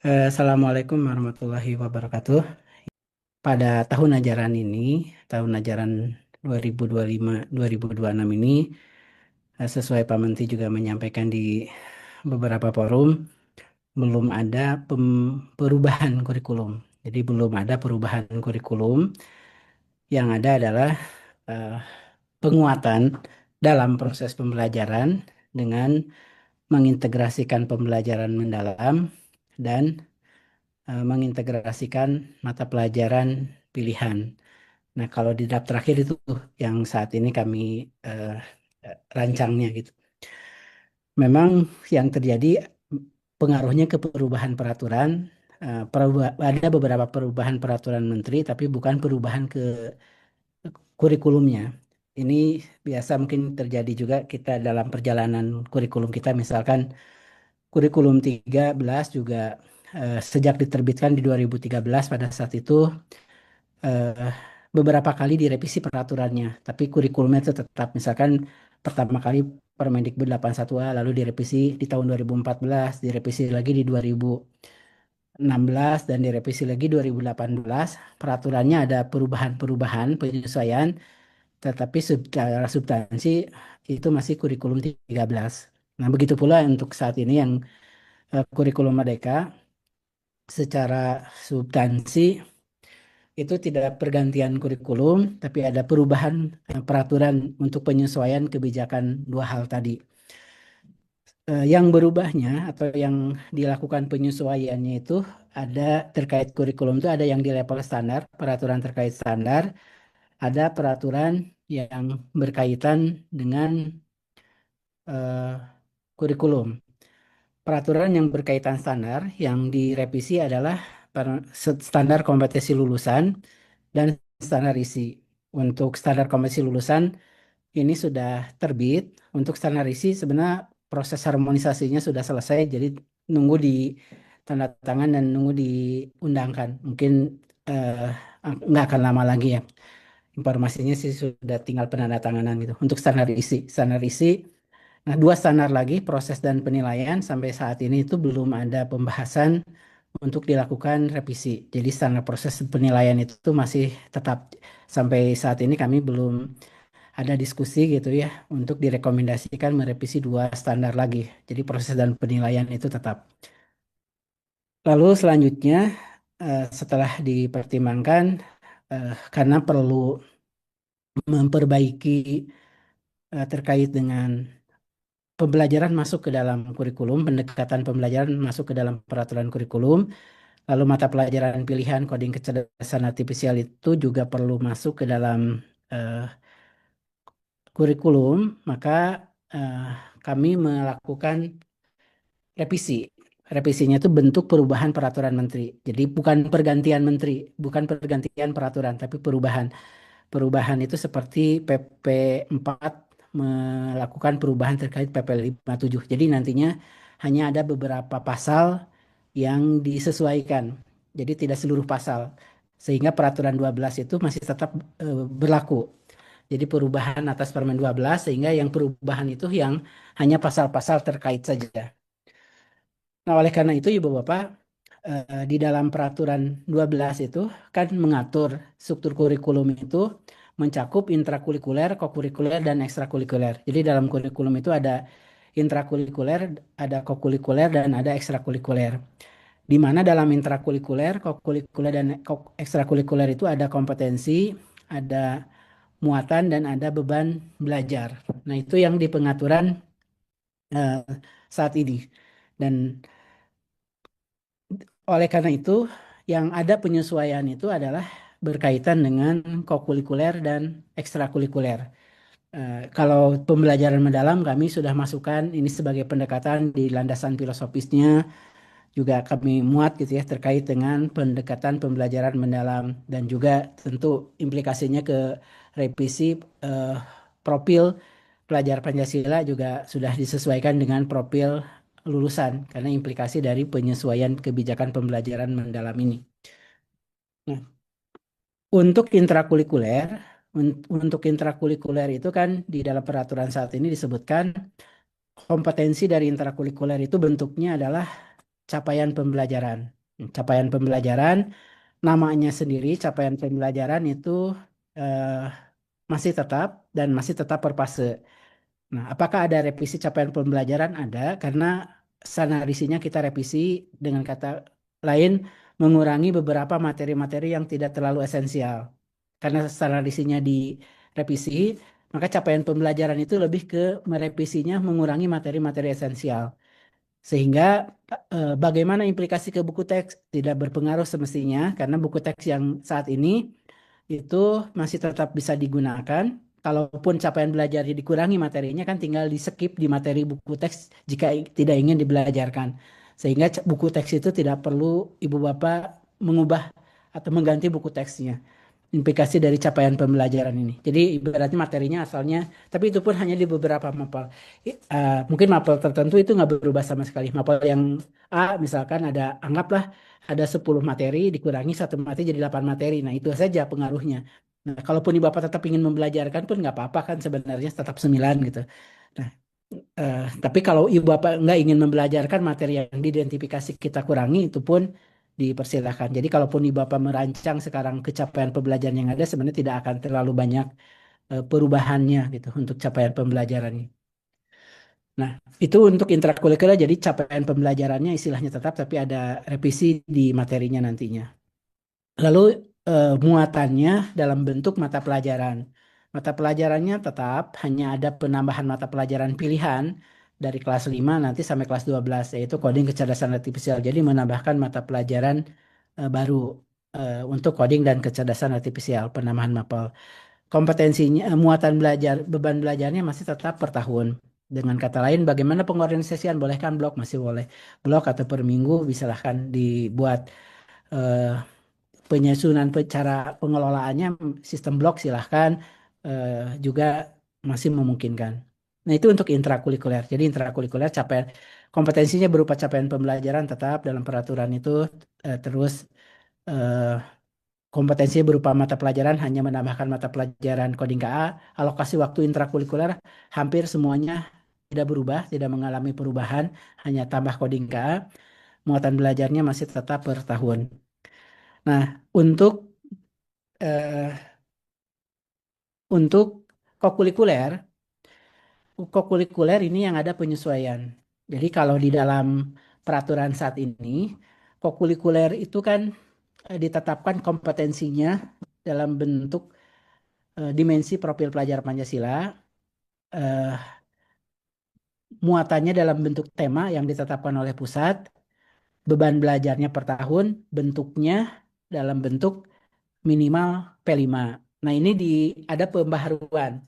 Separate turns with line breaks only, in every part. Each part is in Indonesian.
Assalamualaikum warahmatullahi wabarakatuh. Pada tahun ajaran ini, tahun ajaran 2025-2026 ini, sesuai Pak Menteri juga menyampaikan di beberapa forum, belum ada perubahan kurikulum. Jadi belum ada perubahan kurikulum, yang ada adalah eh, penguatan dalam proses pembelajaran dengan mengintegrasikan pembelajaran mendalam dan mengintegrasikan mata pelajaran pilihan. Nah, kalau di draft terakhir itu yang saat ini kami eh, rancangnya gitu. Memang yang terjadi pengaruhnya ke perubahan peraturan, ada beberapa perubahan peraturan menteri, tapi bukan perubahan ke kurikulumnya. Ini biasa mungkin terjadi juga kita dalam perjalanan kurikulum kita, misalkan kurikulum 13 juga sejak diterbitkan di 2013 pada saat itu eh, beberapa kali direvisi peraturannya, tapi kurikulumnya itu tetap. Misalkan pertama kali Permendikbud 81A, lalu direvisi di tahun 2014, direvisi lagi di 2016, dan direvisi lagi 2018. Peraturannya ada perubahan-perubahan, penyesuaian, tetapi secara substansi itu masih kurikulum 13. Nah, begitu pula untuk saat ini yang kurikulum Merdeka secara substansi itu tidak pergantian kurikulum, tapi ada perubahan peraturan untuk penyesuaian kebijakan dua hal tadi. Yang berubahnya atau yang dilakukan penyesuaiannya itu ada terkait kurikulum itu ada yang di level standar, peraturan terkait standar, ada peraturan yang berkaitan dengan eh, kurikulum. Peraturan yang berkaitan standar yang direvisi adalah standar kompetensi lulusan dan standar isi. Untuk standar kompetensi lulusan ini sudah terbit. Untuk standar isi sebenarnya proses harmonisasinya sudah selesai, jadi nunggu di tanda tangan dan nunggu diundangkan. Mungkin eh, nggak akan lama lagi ya. Informasinya sih sudah tinggal penandatanganan gitu. Untuk standar isi, nah dua standar lagi proses dan penilaian sampai saat ini itu belum ada pembahasan untuk dilakukan revisi. Jadi standar proses penilaian itu masih tetap sampai saat ini kami belum ada diskusi gitu ya untuk direkomendasikan merevisi dua standar lagi. Jadi proses dan penilaian itu tetap. Lalu selanjutnya setelah dipertimbangkan karena perlu memperbaiki terkait dengan pembelajaran masuk ke dalam kurikulum, pendekatan pembelajaran masuk ke dalam peraturan kurikulum, lalu mata pelajaran pilihan coding kecerdasan artifisial itu juga perlu masuk ke dalam eh, kurikulum, maka eh, kami melakukan revisi. Revisinya itu bentuk perubahan peraturan menteri. Jadi bukan pergantian menteri, bukan pergantian peraturan, tapi perubahan. Perubahan itu seperti PP 4 melakukan perubahan terkait PP 57. Jadi nantinya hanya ada beberapa pasal yang disesuaikan. Jadi tidak seluruh pasal. Sehingga peraturan 12 itu masih tetap berlaku. Jadi perubahan atas Permen 12 sehingga yang perubahan itu yang hanya pasal-pasal terkait saja. Nah, oleh karena itu Ibu Bapak, di dalam peraturan 12 itu kan mengatur struktur kurikulum itu mencakup intrakurikuler, kokurikuler, dan ekstrakurikuler. Jadi dalam kurikulum itu ada intrakurikuler, ada kokurikuler, dan ada ekstrakurikuler. Di mana dalam intrakurikuler, kokurikuler, dan ekstrakurikuler itu ada kompetensi, ada muatan, dan ada beban belajar. Nah, itu yang di pengaturan eh, saat ini. Dan oleh karena itu, yang ada penyesuaian itu adalah berkaitan dengan kokurikuler dan ekstrakurikuler. Kalau pembelajaran mendalam kami sudah masukkan ini sebagai pendekatan di landasan filosofisnya, juga kami muat gitu ya terkait dengan pendekatan pembelajaran mendalam, dan juga tentu implikasinya ke revisi eh, profil pelajar Pancasila juga sudah disesuaikan dengan profil lulusan karena implikasi dari penyesuaian kebijakan pembelajaran mendalam ini. Nah, untuk intrakurikuler, untuk intrakurikuler itu kan di dalam peraturan saat ini disebutkan kompetensi dari intrakurikuler itu bentuknya adalah capaian pembelajaran. Capaian pembelajaran, namanya sendiri capaian pembelajaran itu eh, masih tetap dan masih tetap per fase. Nah, apakah ada revisi capaian pembelajaran? Ada, karena standarisasinya kita revisi, dengan kata lain mengurangi beberapa materi-materi yang tidak terlalu esensial. Karena standarisasinya direvisi, maka capaian pembelajaran itu lebih ke merevisinya mengurangi materi-materi esensial. Sehingga bagaimana implikasi ke buku teks tidak berpengaruh semestinya, karena buku teks yang saat ini itu masih tetap bisa digunakan. Kalaupun capaian belajar dikurangi materinya, kan tinggal di skip di materi buku teks jika tidak ingin dibelajarkan. Sehingga buku teks itu tidak perlu ibu bapak mengubah atau mengganti buku teksnya, implikasi dari capaian pembelajaran ini. Jadi ibaratnya materinya asalnya, tapi itu pun hanya di beberapa mapel. Mungkin mapel tertentu itu nggak berubah sama sekali. Mapel yang A misalkan ada, anggaplah ada 10 materi, dikurangi satu materi jadi 8 materi. Nah itu saja pengaruhnya. Nah kalaupun ibu bapak tetap ingin membelajarkan pun nggak apa-apa kan, sebenarnya tetap 9 gitu. Nah, tapi kalau ibu bapak nggak ingin membelajarkan materi yang diidentifikasi kita kurangi, itu pun dipersilahkan. Jadi kalaupun ibu bapak merancang sekarang capaian pembelajaran yang ada, sebenarnya tidak akan terlalu banyak perubahannya gitu untuk capaian pembelajarannya. Nah, itu untuk intrakurikuler, jadi capaian pembelajarannya istilahnya tetap, tapi ada revisi di materinya nantinya. Lalu muatannya dalam bentuk mata pelajaran. Mata pelajarannya tetap hanya ada penambahan mata pelajaran pilihan dari kelas 5 nanti sampai kelas 12, yaitu coding kecerdasan artifisial. Jadi menambahkan mata pelajaran baru untuk coding dan kecerdasan artifisial, penambahan mapel. Kompetensinya, muatan belajar, beban belajarnya masih tetap per tahun. Dengan kata lain, bagaimana pengorganisasian? Bolehkan blok? Masih boleh. Blok atau per minggu, silahkan dibuat. eh, Penyusunan cara pengelolaannya sistem blok, silahkan juga masih memungkinkan. Nah, itu untuk intrakurikuler. Jadi intrakurikuler capaian kompetensinya berupa capaian pembelajaran tetap dalam peraturan itu, terus eh, kompetensinya berupa mata pelajaran hanya menambahkan mata pelajaran coding KA. Alokasi waktu intrakurikuler hampir semuanya tidak berubah, tidak mengalami perubahan, hanya tambah coding KA. Muatan belajarnya masih tetap per tahun. Nah, untuk eh, untuk kokurikuler, kokurikuler ini yang ada penyesuaian. Jadi kalau di dalam peraturan saat ini, kokurikuler itu kan ditetapkan kompetensinya dalam bentuk dimensi profil pelajar Pancasila, eh, muatannya dalam bentuk tema yang ditetapkan oleh pusat, beban belajarnya per tahun, bentuknya dalam bentuk minimal P5. Nah, ini ada pembaharuan.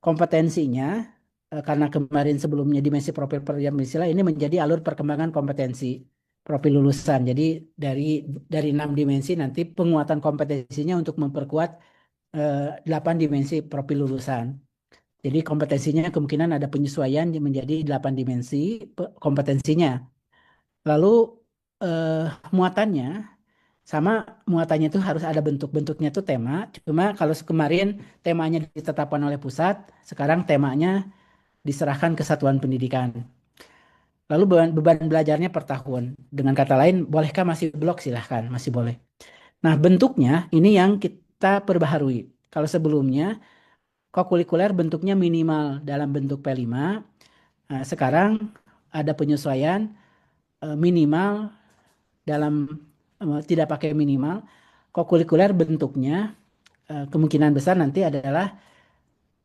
Kompetensinya, karena kemarin sebelumnya dimensi profil Pancasila ini menjadi alur perkembangan kompetensi profil lulusan. Jadi dari 6 dimensi nanti penguatan kompetensinya untuk memperkuat 8 dimensi profil lulusan. Jadi kompetensinya kemungkinan ada penyesuaian menjadi 8 dimensi kompetensinya. Lalu eh, muatannya sama, muatannya itu harus ada bentuknya itu tema. Cuma kalau kemarin temanya ditetapkan oleh pusat, sekarang temanya diserahkan ke satuan pendidikan. Lalu beban belajarnya per tahun. Dengan kata lain, bolehkah masih blok? Silahkan, masih boleh. Nah, bentuknya ini yang kita perbaharui. Kalau sebelumnya, kokurikuler bentuknya minimal dalam bentuk P5. Nah, sekarang ada penyesuaian minimal dalam, tidak pakai minimal. Kokurikuler bentuknya kemungkinan besar nanti adalah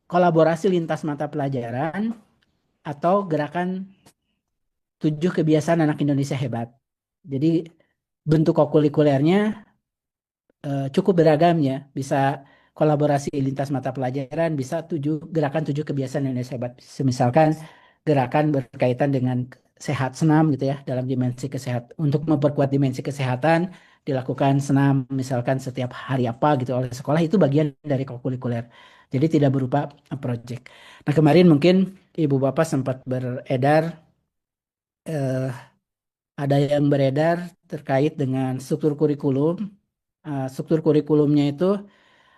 kolaborasi lintas mata pelajaran atau gerakan 7 kebiasaan anak Indonesia hebat. Jadi bentuk kokurikulernya cukup beragam ya. Bisa kolaborasi lintas mata pelajaran, bisa gerakan 7 kebiasaan Indonesia hebat. Misalkan gerakan berkaitan dengan sehat senam gitu ya, dalam dimensi kesehatan. Untuk memperkuat dimensi kesehatan, dilakukan senam misalkan setiap hari apa gitu oleh sekolah, itu bagian dari kokurikuler. Jadi tidak berupa project. Nah, kemarin mungkin Ibu Bapak sempat beredar, eh, ada yang beredar terkait dengan struktur kurikulum. Struktur kurikulumnya itu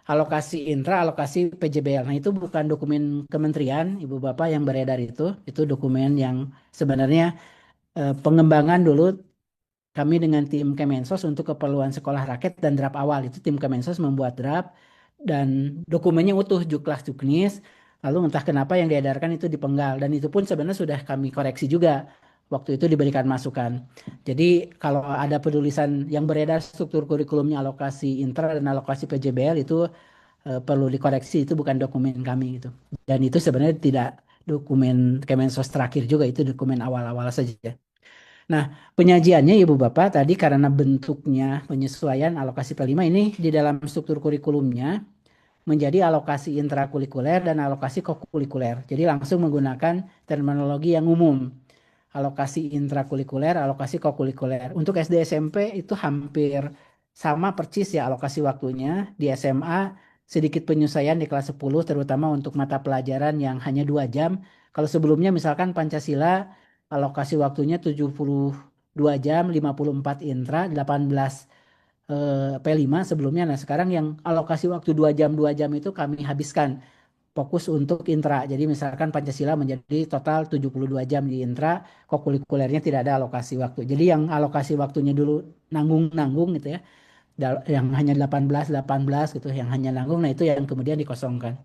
alokasi intra, alokasi PJBL. Nah, itu bukan dokumen kementerian, Ibu Bapak, yang beredar itu dokumen yang sebenarnya pengembangan dulu kami dengan tim Kemensos untuk keperluan sekolah rakyat dan draft awal itu tim Kemensos membuat draft dan dokumennya utuh juklas juknis. Lalu entah kenapa yang diedarkan itu dipenggal dan itu pun sebenarnya sudah kami koreksi juga. Waktu itu diberikan masukan. Jadi kalau ada penulisan yang beredar struktur kurikulumnya alokasi intra dan alokasi PJBL itu perlu dikoreksi, itu bukan dokumen kami gitu. Dan itu sebenarnya tidak dokumen Kemensos terakhir juga, itu dokumen awal-awal saja. Nah, penyajiannya Ibu Bapak tadi karena bentuknya penyesuaian alokasi P5 ini di dalam struktur kurikulumnya menjadi alokasi intrakurikuler dan alokasi kokurikuler. Jadi langsung menggunakan terminologi yang umum. Alokasi intrakurikuler, alokasi kokurikuler. Untuk SD SMP itu hampir sama persis ya alokasi waktunya. Di SMA sedikit penyesuaian di kelas 10 terutama untuk mata pelajaran yang hanya 2 jam. Kalau sebelumnya misalkan Pancasila alokasi waktunya 72 jam, 54 intra, 18 P5 sebelumnya. Nah, sekarang yang alokasi waktu 2 jam itu kami habiskan fokus untuk intra. Jadi misalkan Pancasila menjadi total 72 jam di intra, kokurikulernya tidak ada alokasi waktu. Jadi yang alokasi waktunya dulu nanggung-nanggung gitu ya, yang hanya 18 gitu, yang hanya nanggung, nah itu yang kemudian dikosongkan.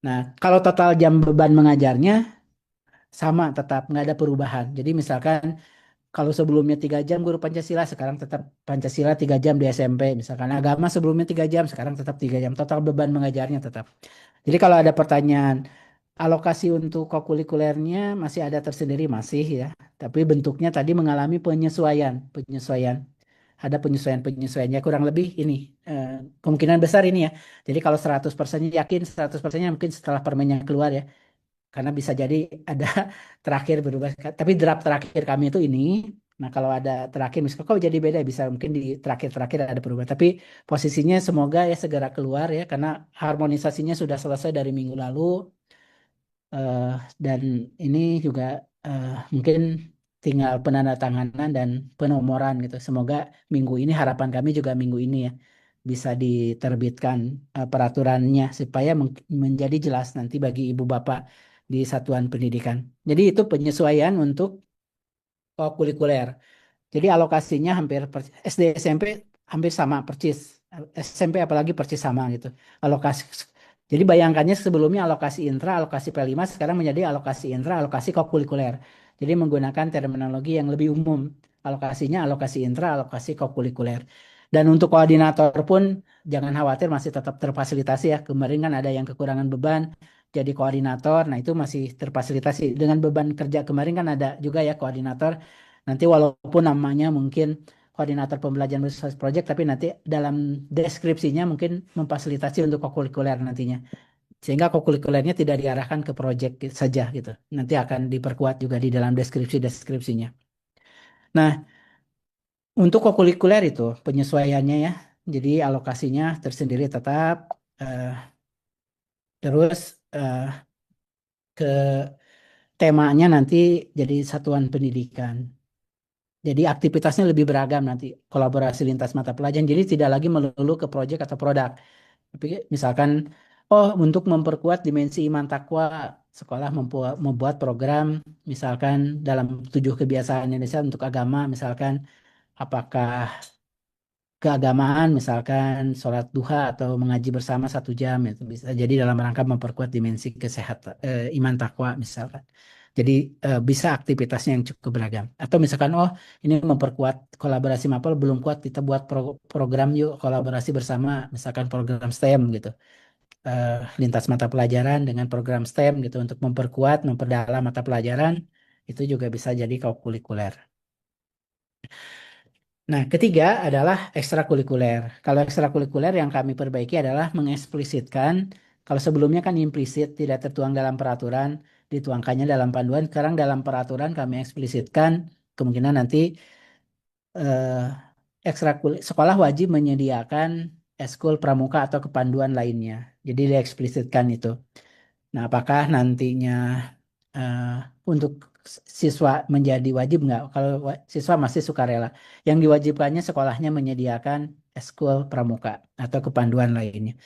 Nah, kalau total jam beban mengajarnya sama tetap nggak ada perubahan. Jadi misalkan kalau sebelumnya 3 jam guru Pancasila, sekarang tetap Pancasila 3 jam di SMP. Misalkan agama sebelumnya 3 jam, sekarang tetap 3 jam. Total beban mengajarnya tetap. Jadi kalau ada pertanyaan, alokasi untuk kokurikulernya masih ada tersendiri, masih ya. Tapi bentuknya tadi mengalami penyesuaian. Ada penyesuaiannya kurang lebih ini. Kemungkinan besar ini ya. Jadi kalau 100% yakin, 100% mungkin setelah permennya keluar ya. Karena bisa jadi ada terakhir berubah. Tapi draft terakhir kami itu ini. Nah, kalau ada terakhir, misalnya kok jadi beda, bisa mungkin di terakhir-terakhir ada perubahan. Tapi posisinya semoga ya segera keluar ya, karena harmonisasinya sudah selesai dari minggu lalu. Eh, dan ini juga mungkin tinggal penandatanganan dan penomoran gitu. Semoga minggu ini, harapan kami juga minggu ini ya, bisa diterbitkan peraturannya supaya menjadi jelas nanti bagi ibu bapak di satuan pendidikan. Jadi itu penyesuaian untuk kurikuler. Jadi alokasinya hampir SD SMP hampir sama persis. SMP apalagi persis sama gitu. Alokasi. Jadi bayangkannya sebelumnya alokasi intra, alokasi P5 sekarang menjadi alokasi intra, alokasi kokurikuler. Jadi menggunakan terminologi yang lebih umum. Alokasinya alokasi intra, alokasi kokurikuler. Dan untuk koordinator pun jangan khawatir, masih tetap terfasilitasi ya. Kemarin kan ada yang kekurangan beban jadi koordinator. Nah, itu masih terfasilitasi. Dengan beban kerja kemarin kan ada juga ya koordinator. Nanti walaupun namanya mungkin koordinator pembelajaran berbasis project, tapi nanti dalam deskripsinya mungkin memfasilitasi untuk kokurikuler nantinya. Sehingga kokurikulernya tidak diarahkan ke project saja gitu. Nanti akan diperkuat juga di dalam deskripsi-deskripsinya. Nah, untuk kokurikuler itu penyesuaiannya ya. Jadi alokasinya tersendiri tetap, eh, terus ke temanya nanti jadi satuan pendidikan. Jadi aktivitasnya lebih beragam nanti, kolaborasi lintas mata pelajaran. Jadi tidak lagi melulu ke proyek atau produk. Tapi misalkan, oh untuk memperkuat dimensi iman takwa, sekolah membuat program, misalkan dalam 7 kebiasaan Indonesia untuk agama, misalkan apakah keagamaan, misalkan sholat duha atau mengaji bersama 1 jam, itu bisa jadi dalam rangka memperkuat dimensi kesehatan, iman takwa misalkan. Jadi bisa aktivitasnya yang cukup beragam. Atau misalkan, oh ini memperkuat kolaborasi MAPEL belum kuat, kita buat program yuk kolaborasi bersama, misalkan program STEM gitu. Lintas mata pelajaran dengan program STEM gitu untuk memperkuat, memperdalam mata pelajaran, itu juga bisa jadi kokurikuler. Nah, ketiga adalah ekstrakurikuler. Kalau ekstrakurikuler yang kami perbaiki adalah mengeksplisitkan, kalau sebelumnya kan implisit, tidak tertuang dalam peraturan, dituangkannya dalam panduan, sekarang dalam peraturan kami eksplisitkan, kemungkinan nanti eh, sekolah wajib menyediakan eskul pramuka atau kepanduan lainnya. Jadi dieksplisitkan itu. Nah, apakah nantinya eh, untuk siswa menjadi wajib nggak? Kalau siswa masih sukarela. Yang diwajibkannya sekolahnya menyediakan eskul pramuka atau kepanduan lainnya.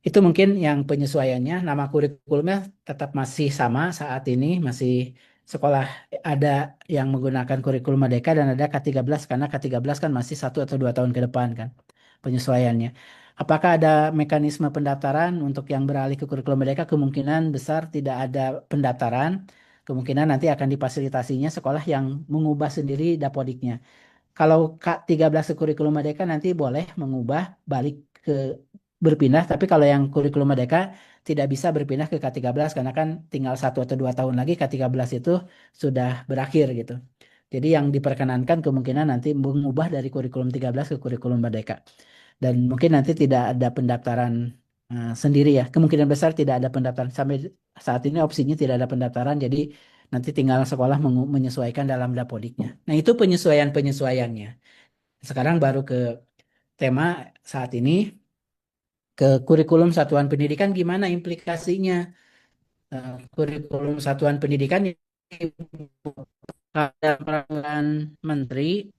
Itu mungkin yang penyesuaiannya. Nama kurikulumnya tetap masih sama saat ini, masih sekolah ada yang menggunakan kurikulum Merdeka dan ada K13 karena K13 kan masih 1 atau 2 tahun ke depan kan penyesuaiannya. Apakah ada mekanisme pendaftaran untuk yang beralih ke kurikulum Merdeka? Kemungkinan besar tidak ada pendaftaran. Kemungkinan nanti akan difasilitasinya sekolah yang mengubah sendiri dapodiknya. Kalau K13 ke kurikulum Merdeka nanti boleh mengubah balik ke berpindah, tapi kalau yang kurikulum Merdeka tidak bisa berpindah ke K13 karena kan tinggal 1 atau 2 tahun lagi K13 itu sudah berakhir gitu. Jadi yang diperkenankan kemungkinan nanti mengubah dari kurikulum 13 ke kurikulum Merdeka. Dan mungkin nanti tidak ada pendaftaran sendiri ya. Kemungkinan besar tidak ada pendaftaran. Sampai saat ini opsinya tidak ada pendaftaran, jadi nanti tinggal sekolah menyesuaikan dalam dapodiknya. Nah, itu penyesuaian-penyesuaiannya. Sekarang baru ke tema saat ini, ke kurikulum satuan pendidikan gimana implikasinya. Kurikulum satuan pendidikan ada peraturan menteri,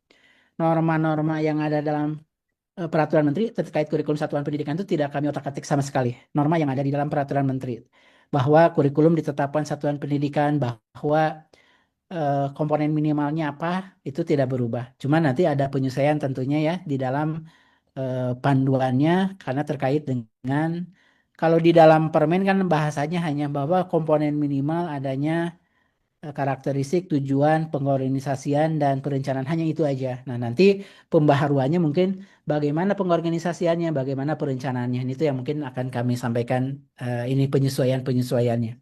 norma-norma yang ada dalam peraturan menteri terkait kurikulum satuan pendidikan itu tidak kami otak-atik sama sekali. Norma yang ada di dalam peraturan menteri bahwa kurikulum ditetapkan satuan pendidikan, bahwa komponen minimalnya apa itu tidak berubah. Cuma nanti ada penyesuaian tentunya ya di dalam panduannya karena terkait dengan kalau di dalam permen kan bahasanya hanya bahwa komponen minimal adanya karakteristik, tujuan, pengorganisasian, dan perencanaan hanya itu aja. Nah, nanti pembaharuannya mungkin bagaimana pengorganisasiannya, bagaimana perencanaannya. Itu yang mungkin akan kami sampaikan ini penyesuaian-penyesuaiannya.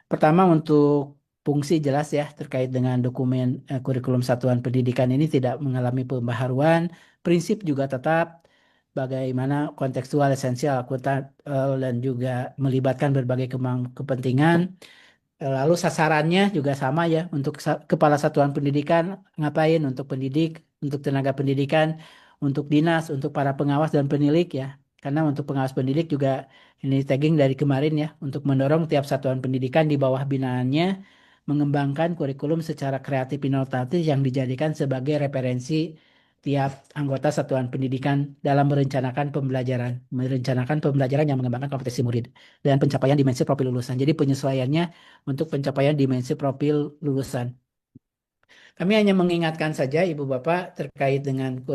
Pertama untuk fungsi jelas ya terkait dengan dokumen kurikulum satuan pendidikan ini tidak mengalami pembaharuan, prinsip juga tetap bagaimana kontekstual, esensial, akurat, dan juga melibatkan berbagai kepentingan. Lalu sasarannya juga sama ya untuk kepala satuan pendidikan ngapain untuk pendidik, untuk tenaga pendidikan, untuk dinas, untuk para pengawas dan penilik ya. Karena untuk pengawas pendidik juga ini tagging dari kemarin ya untuk mendorong tiap satuan pendidikan di bawah binaannya mengembangkan kurikulum secara kreatif inovatif yang dijadikan sebagai referensi tiap anggota satuan pendidikan dalam merencanakan pembelajaran yang mengembangkan kompetensi murid dan pencapaian dimensi profil lulusan. Jadi penyesuaiannya untuk pencapaian dimensi profil lulusan. Kami hanya mengingatkan saja Ibu Bapak terkait dengan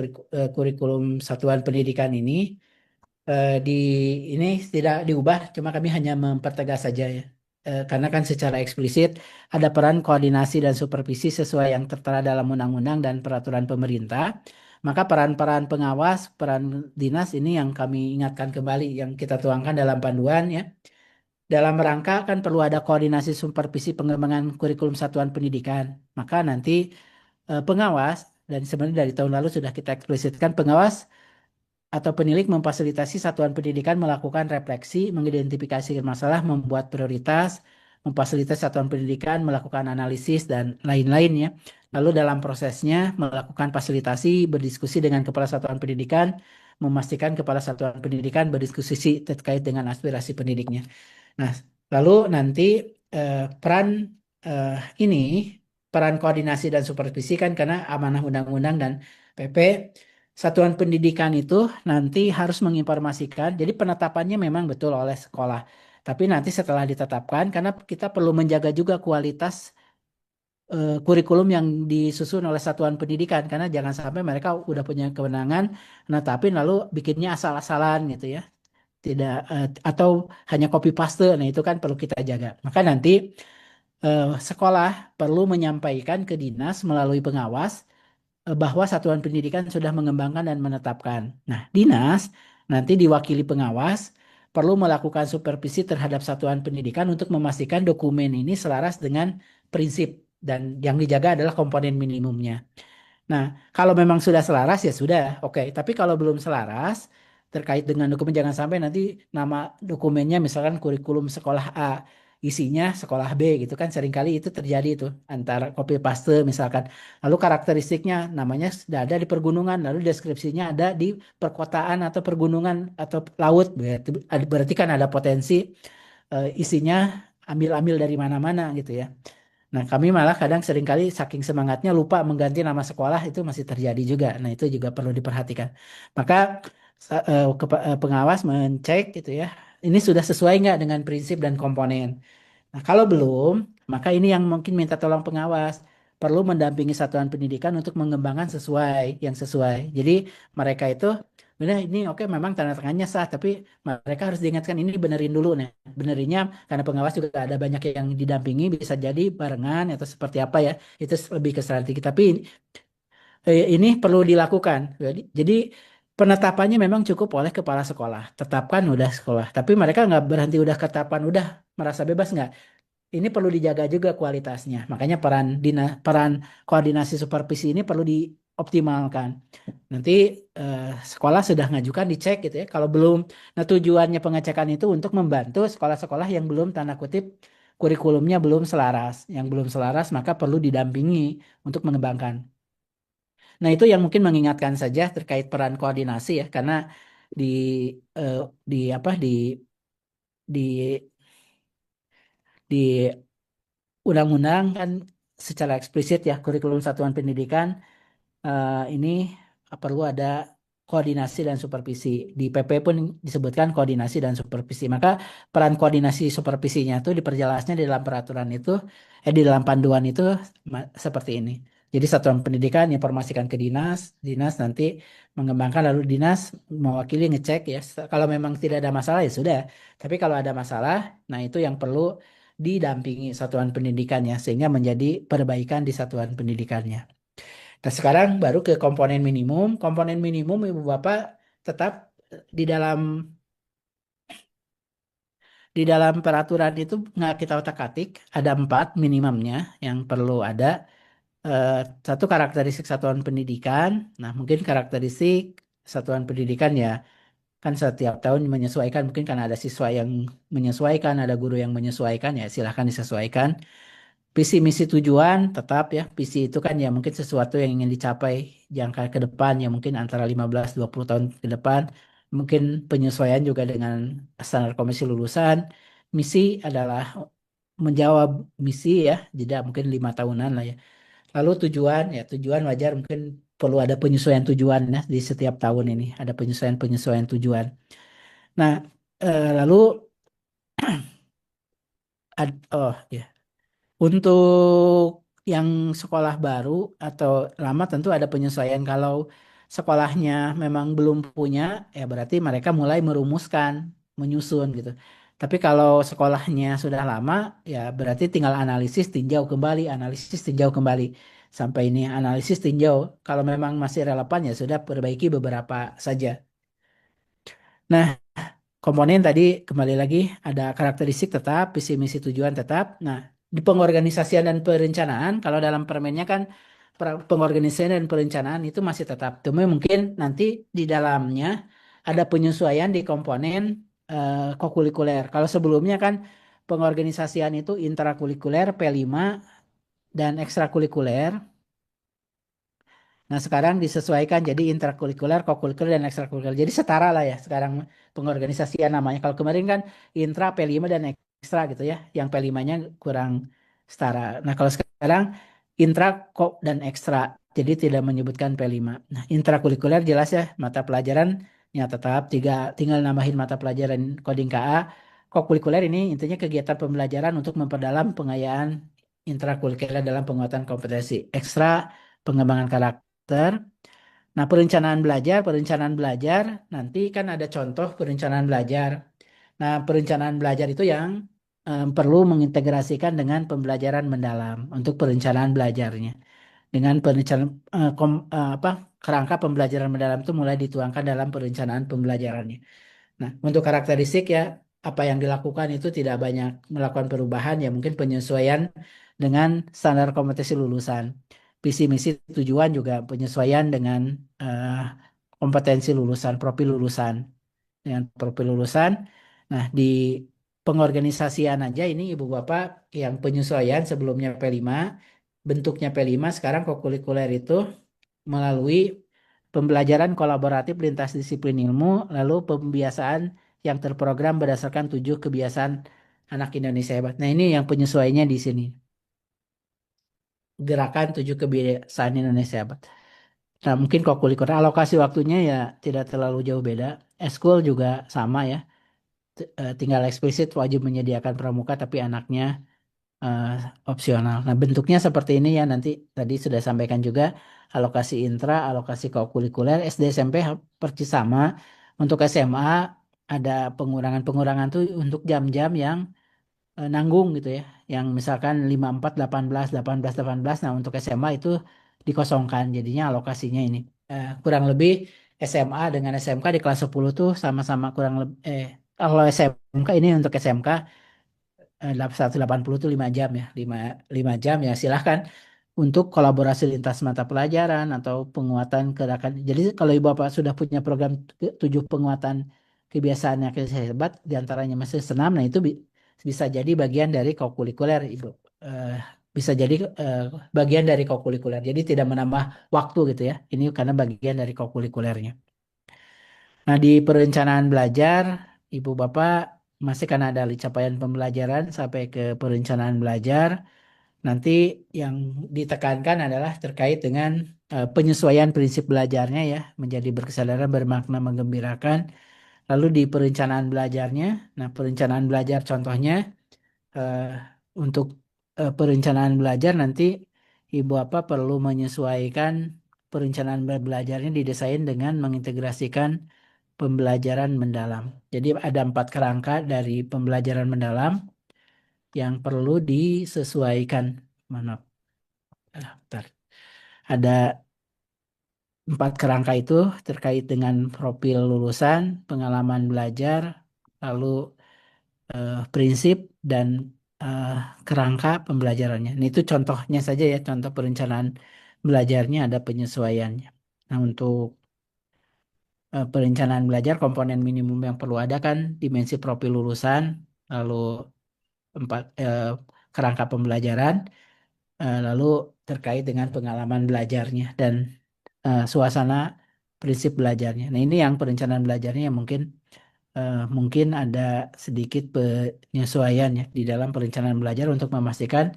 kurikulum satuan pendidikan ini di ini tidak diubah, cuma kami hanya mempertegas saja ya. Karena kan secara eksplisit ada peran koordinasi dan supervisi sesuai yang tertera dalam undang-undang dan peraturan pemerintah. Maka peran-peran pengawas, peran dinas ini yang kami ingatkan kembali yang kita tuangkan dalam panduan ya. Dalam rangka kan perlu ada koordinasi supervisi pengembangan kurikulum satuan pendidikan. Maka nanti pengawas dan sebenarnya dari tahun lalu sudah kita eksplisitkan pengawas atau penilik memfasilitasi satuan pendidikan melakukan refleksi, mengidentifikasi masalah, membuat prioritas, memfasilitasi satuan pendidikan melakukan analisis dan lain-lainnya. Lalu dalam prosesnya melakukan fasilitasi, berdiskusi dengan kepala satuan pendidikan, memastikan kepala satuan pendidikan berdiskusi terkait dengan aspirasi pendidiknya. Nah, lalu nanti peran eh, ini, peran koordinasi dan supervisi kan karena amanah undang-undang dan PP, satuan pendidikan itu nanti harus menginformasikan, jadi penetapannya memang betul oleh sekolah. Tapi nanti setelah ditetapkan, karena kita perlu menjaga juga kualitas kurikulum yang disusun oleh satuan pendidikan, karena jangan sampai mereka udah punya kewenangan, netapin lalu bikinnya asal-asalan gitu ya. Tidak atau hanya copy paste, nah itu kan perlu kita jaga. Maka nanti sekolah perlu menyampaikan ke dinas melalui pengawas bahwa satuan pendidikan sudah mengembangkan dan menetapkan. Nah, dinas nanti diwakili pengawas perlu melakukan supervisi terhadap satuan pendidikan untuk memastikan dokumen ini selaras dengan prinsip dan yang dijaga adalah komponen minimumnya. Nah, kalau memang sudah selaras ya sudah, oke. Tapi kalau belum selaras terkait dengan dokumen jangan sampai nanti nama dokumennya misalkan kurikulum sekolah A, isinya sekolah B gitu kan seringkali itu terjadi itu antara copy paste misalkan. Lalu karakteristiknya namanya sudah ada di pergunungan, lalu deskripsinya ada di perkotaan atau pergunungan atau laut. Berarti kan ada potensi isinya ambil-ambil dari mana-mana gitu ya. Nah, kami malah kadang seringkali saking semangatnya lupa mengganti nama sekolah itu masih terjadi juga. Nah, itu juga perlu diperhatikan. Maka pengawas mencek gitu ya, ini sudah sesuai nggak dengan prinsip dan komponen. Nah, kalau belum, Maka ini yang mungkin minta tolong pengawas. Perlu mendampingi satuan pendidikan untuk mengembangkan yang sesuai. Jadi mereka itu benar ini oke memang tanda tangannya sah, tapi mereka harus diingatkan ini benerin dulu nih. Benerinnya karena pengawas juga ada banyak yang didampingi bisa jadi barengan atau seperti apa ya. Itu lebih ke strategi. Tapi ini perlu dilakukan. Jadi penetapannya memang cukup oleh kepala sekolah. Tetapkan udah sekolah. Tapi mereka nggak berhenti udah ketetapan udah merasa bebas nggak. Ini perlu dijaga juga kualitasnya. Makanya peran koordinasi supervisi ini perlu dioptimalkan. Nanti eh, sekolah sudah ngajukan dicek gitu ya. Kalau belum, nah tujuannya pengecekan itu untuk membantu sekolah-sekolah yang belum tanda kutip kurikulumnya belum selaras. Yang belum selaras maka perlu didampingi untuk mengembangkan. Nah, itu yang mungkin mengingatkan saja terkait peran koordinasi ya, karena di eh, di apa di di undang-undang kan secara eksplisit ya kurikulum satuan pendidikan ini perlu ada koordinasi dan supervisi. Di PP pun disebutkan koordinasi dan supervisi. Maka peran koordinasi supervisinya itu diperjelasnya di dalam peraturan itu, di dalam panduan itu seperti ini. Jadi satuan pendidikan informasikan ke dinas, dinas nanti mengembangkan lalu dinas mewakili ngecek ya. Kalau memang tidak ada masalah ya sudah. Tapi kalau ada masalah, nah itu yang perlu didampingi satuan pendidikannya sehingga menjadi perbaikan di satuan pendidikannya. Nah, sekarang baru ke komponen minimum. Komponen minimum Ibu Bapak tetap di dalam peraturan itu nggak kita otak-atik, ada 4 minimumnya yang perlu ada. Eh, Satu karakteristik satuan pendidikan. Nah, mungkin karakteristik satuan pendidikan ya kan setiap tahun menyesuaikan. Mungkin karena ada siswa yang menyesuaikan, ada guru yang menyesuaikan ya silahkan disesuaikan. Visi misi tujuan tetap ya. Visi itu kan ya mungkin sesuatu yang ingin dicapai jangka ke depan ya mungkin antara 15-20 tahun ke depan. Mungkin penyesuaian juga dengan standar komisi lulusan. Misi adalah menjawab misi ya, jeda mungkin 5 tahunan lah ya. Lalu tujuan ya tujuan wajar mungkin perlu ada penyesuaian tujuan ya di setiap tahun ini ada penyesuaian tujuan. Nah, lalu oh ya. Untuk yang sekolah baru atau lama tentu ada penyesuaian. Kalau sekolahnya memang belum punya, ya berarti mereka mulai merumuskan, menyusun gitu. Tapi kalau sekolahnya sudah lama, ya berarti tinggal analisis tinjau kembali. Sampai ini analisis tinjau. Kalau memang masih relevan ya sudah perbaiki beberapa saja. Nah, komponen tadi kembali lagi ada karakteristik tetap, visi misi tujuan tetap. Nah, di pengorganisasian dan perencanaan, kalau dalam permennya kan pengorganisasian dan perencanaan itu masih tetap. Cuma mungkin nanti di dalamnya ada penyesuaian di komponen kokurikuler. Kalau sebelumnya kan pengorganisasian itu intrakurikuler, P5 dan ekstrakurikuler. Nah, sekarang disesuaikan jadi intrakurikuler, kokurikuler, dan ekstrakurikuler. Jadi setara lah ya sekarang pengorganisasian namanya. Kalau kemarin kan intra P5 dan ekstra gitu ya. Yang P5-nya kurang setara. Nah, kalau sekarang intra kok dan ekstra. Jadi tidak menyebutkan P5. Nah, intrakurikuler jelas ya mata pelajaran ya tetap tinggal nambahin mata pelajaran coding KA. Kokurikuler ini intinya kegiatan pembelajaran untuk memperdalam pengayaan intrakurikuler dalam penguatan kompetensi. Ekstra pengembangan karakter. Nah, perencanaan belajar, nanti kan ada contoh perencanaan belajar. Nah, perencanaan belajar itu yang perlu mengintegrasikan dengan pembelajaran mendalam untuk perencanaan belajarnya. Dengan perencanaan apa kerangka pembelajaran mendalam itu mulai dituangkan dalam perencanaan pembelajarannya. Nah, untuk karakteristik ya apa yang dilakukan itu tidak banyak melakukan perubahan ya mungkin penyesuaian dengan standar kompetensi lulusan. Visi misi tujuan juga penyesuaian dengan eh, kompetensi lulusan, profil lulusan dengan profil lulusan. Nah, di pengorganisasian aja ini Ibu Bapak yang penyesuaian sebelumnya P5, bentuknya P5 sekarang kokurikuler itu melalui pembelajaran kolaboratif lintas disiplin ilmu, lalu pembiasaan yang terprogram berdasarkan 7 kebiasaan anak Indonesia hebat. Nah, ini yang penyesuaiannya di sini. Gerakan 7 kebiasaan Indonesia hebat. Nah, mungkin kokurikuler alokasi waktunya ya tidak terlalu jauh beda. Eskul juga sama ya. Tinggal eksplisit wajib menyediakan pramuka tapi anaknya eh, opsional. Nah, bentuknya seperti ini ya, nanti tadi sudah sampaikan juga alokasi intra, alokasi kokurikuler, SD SMP persis sama. Untuk SMA ada pengurangan-pengurangan tuh untuk jam-jam yang nanggung gitu ya. Yang misalkan 54, 18, 18, 18. Nah, untuk SMA itu dikosongkan. Jadinya alokasinya ini. Kurang lebih SMA dengan SMK di kelas 10 tuh sama-sama kurang lebih kalau SMK ini untuk SMK 180 tuh 5 jam ya. 5 jam ya silahkan untuk kolaborasi lintas mata pelajaran atau penguatan gerakan. Jadi kalau Ibu Bapak sudah punya program 7 penguatan kebiasaan yang hebat, diantaranya masih senam, nah itu bisa jadi bagian dari kokurikuler Ibu. Eh, bisa jadi bagian dari kokurikuler. Jadi tidak menambah waktu gitu ya. Ini karena bagian dari kokurikulernya. Nah di perencanaan belajar, Ibu Bapak masih kan ada capaian pembelajaran sampai ke perencanaan belajar. Nanti yang ditekankan adalah terkait dengan penyesuaian prinsip belajarnya ya, menjadi berkesadaran, bermakna, menggembirakan. Lalu di perencanaan belajarnya, nah perencanaan belajar contohnya eh, untuk perencanaan belajar nanti Ibu apa perlu menyesuaikan perencanaan belajarnya didesain dengan mengintegrasikan pembelajaran mendalam. Jadi ada 4 kerangka dari pembelajaran mendalam yang perlu disesuaikan. Mana? Bentar. Ada 4 kerangka itu terkait dengan profil lulusan, pengalaman belajar, lalu prinsip dan eh, kerangka pembelajarannya. Ini itu contohnya saja ya, contoh perencanaan belajarnya ada penyesuaiannya. Nah, untuk perencanaan belajar komponen minimum yang perlu ada kan dimensi profil lulusan, lalu empat kerangka pembelajaran, lalu terkait dengan pengalaman belajarnya dan suasana prinsip belajarnya. Nah, ini yang perencanaan belajarnya yang mungkin ada sedikit penyesuaian ya di dalam perencanaan belajar untuk memastikan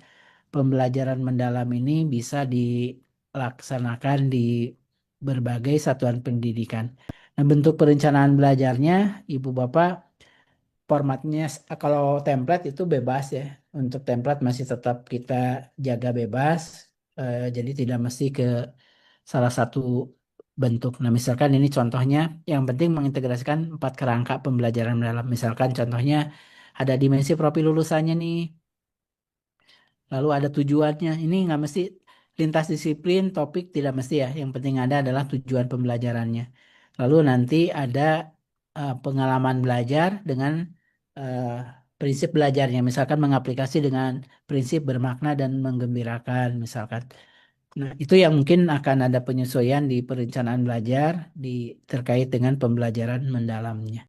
pembelajaran mendalam ini bisa dilaksanakan di berbagai satuan pendidikan. Nah, bentuk perencanaan belajarnya, Ibu Bapak, formatnya kalau template itu bebas ya. Untuk template masih tetap kita jaga bebas, jadi tidak mesti ke salah satu bentuk. Nah, misalkan ini contohnya, yang penting mengintegrasikan 4 kerangka pembelajaran mendalam. Misalkan contohnya ada dimensi profil lulusannya nih, lalu ada tujuannya. Ini nggak mesti lintas disiplin, topik tidak mesti ya. Yang penting ada adalah tujuan pembelajarannya. Lalu nanti ada pengalaman belajar dengan eh, prinsip belajarnya. Misalkan mengaplikasi dengan prinsip bermakna dan menggembirakan, misalkan. Nah, itu yang mungkin akan ada penyesuaian di perencanaan belajar terkait dengan pembelajaran mendalamnya.